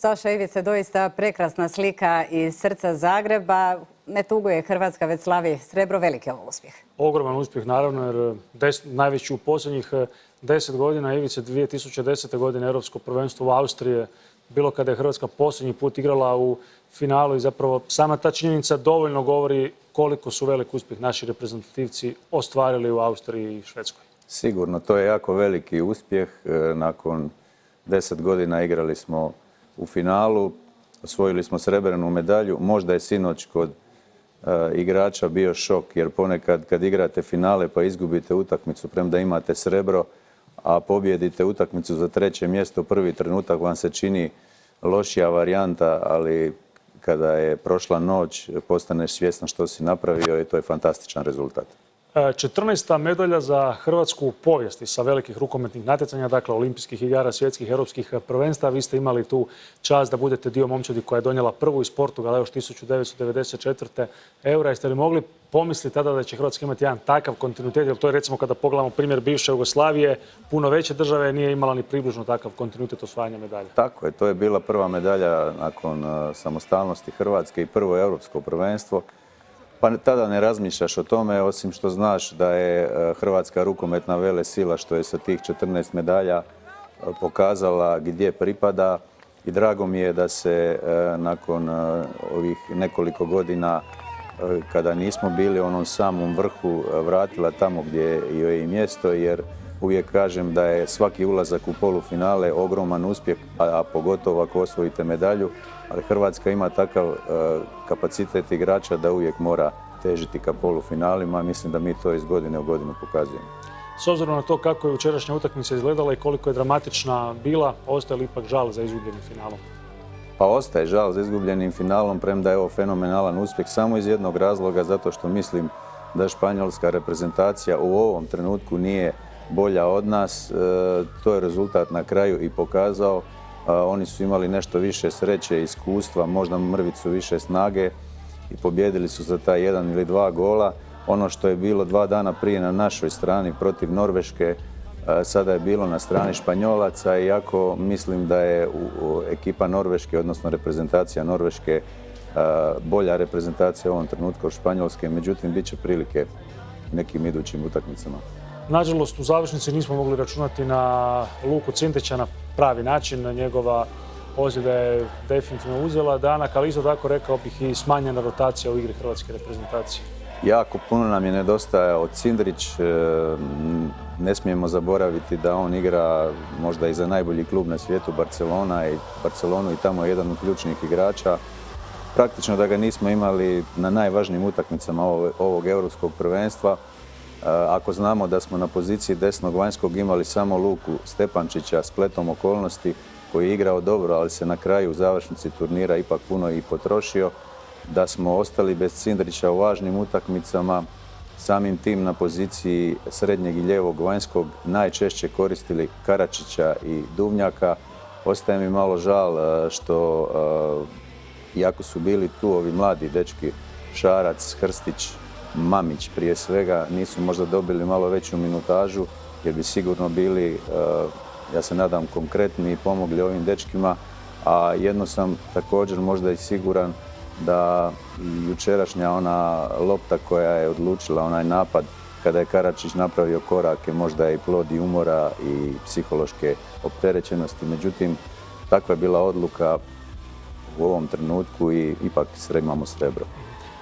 Saša Ivice, doista prekrasna slika iz srca Zagreba. Ne tuguje Hrvatska, već slavi srebro. Veliki je ovo uspjeh. Ogroman uspjeh, naravno, jer najveći u posljednjih 10 godina. Ivice, 2010. godine Europsko prvenstvo u Austriji, bilo kada je Hrvatska posljednji put igrala u finalu i zapravo sama ta činjenica dovoljno govori koliko su velik uspjeh naši reprezentativci ostvarili u Austriji i Švedskoj. Sigurno, to je jako veliki uspjeh. Nakon 10 godina igrali smo u finalu, osvojili smo srebrnu medalju. Možda je sinoć kod igrača bio šok, jer ponekad kad igrate finale pa izgubite utakmicu, premda imate srebro, a pobjedite utakmicu za 3. mjesto, prvi trenutak vam se čini lošija varijanta, ali kada je prošla noć postaneš svjestan što si napravio i to je fantastičan rezultat. 14. medalja za Hrvatsku u povijesti sa velikih rukometnih natjecanja, dakle olimpijskih igara, svjetskih, europskih prvenstva. Vi ste imali tu čast da budete dio momčadi koja je donijela prvu iz Portugala još 1994. eura. Jeste li mogli pomisliti tada da će Hrvatska imati jedan takav kontinuitet? Jer to je, recimo, kada pogledamo primjer bivše Jugoslavije, puno veće države nije imala ni približno takav kontinuitet osvajanja medalja. Tako je, to je bila prva medalja nakon samostalnosti Hrvatske i prvo europsko prvenstvo. Pa tada ne razmišljaš o tome, osim što znaš da je Hrvatska rukometna velesila, što je sa tih 14 medalja pokazala gdje pripada. I drago mi je da se nakon ovih nekoliko godina, kada nismo bili u onom samom vrhu, vratila tamo gdje joj je i mjesto, jer uvijek kažem da je svaki ulazak u polufinale ogroman uspjeh, a pogotovo ako osvojite medalju. Ali Hrvatska ima takav kapacitet igrača da uvijek mora težiti ka polufinalima. Mislim da mi to iz godine u godinu pokazujemo. S obzirom na to kako je jučerašnja utakmica izgledala i koliko je dramatična bila, ostaje li ipak žal za izgubljenim finalom? Pa ostaje žal za izgubljenim finalom, premda je ovo fenomenalan uspjeh samo iz jednog razloga, zato što mislim da španjolska reprezentacija u ovom trenutku nije bolja od nas. To je rezultat na kraju i pokazao. Oni su imali nešto više sreće, iskustva, možda mrvicu više snage i pobjedili su za taj 1 ili 2 gola. Ono što je bilo 2 dana prije na našoj strani protiv Norveške, sada je bilo na strani Španjolaca, iako mislim da je ekipa Norveške, odnosno reprezentacija Norveške, bolja reprezentacija u ovom trenutku od Španjolske, međutim bit će prilike nekim idućim utakmicama. Nažalost, u završnici nismo mogli računati na Luku Cintića na pravi način. Njegova ozljeda je definitivno uzela danak, ali isto tako rekao bih i smanjena rotacija u igri hrvatske reprezentacije. Jako puno nam je nedostajao Cindrić. Ne smijemo zaboraviti da on igra možda i za najbolji klub na svijetu, Barcelonu, i tamo je jedan od ključnih igrača. Praktično da ga nismo imali na najvažnijim utakmicama ovog europskog prvenstva. Ako znamo da smo na poziciji desnog vanjskog imali samo Luku Stepančića spletom okolnosti, koji je igrao dobro, ali se na kraju u završnici turnira ipak puno i potrošio, da smo ostali bez Cindrića u važnim utakmicama, samim tim na poziciji srednjeg i lijevog vanjskog najčešće koristili Karačića i Duvnjaka. Ostaje mi malo žal što, iako su bili tu ovi mladi dečki, Šarac, Hrstić, Mamić prije svega, nisu možda dobili malo veću minutažu, jer bi sigurno bili, ja se nadam, konkretni i pomogli ovim dečkima. A jedno sam također možda i siguran, da jučerašnja ona lopta koja je odlučila onaj napad, kada je Karačić napravio korake, možda je i plod i umora i psihološke opterećenosti. Međutim, takva je bila odluka u ovom trenutku i ipak imamo srebro.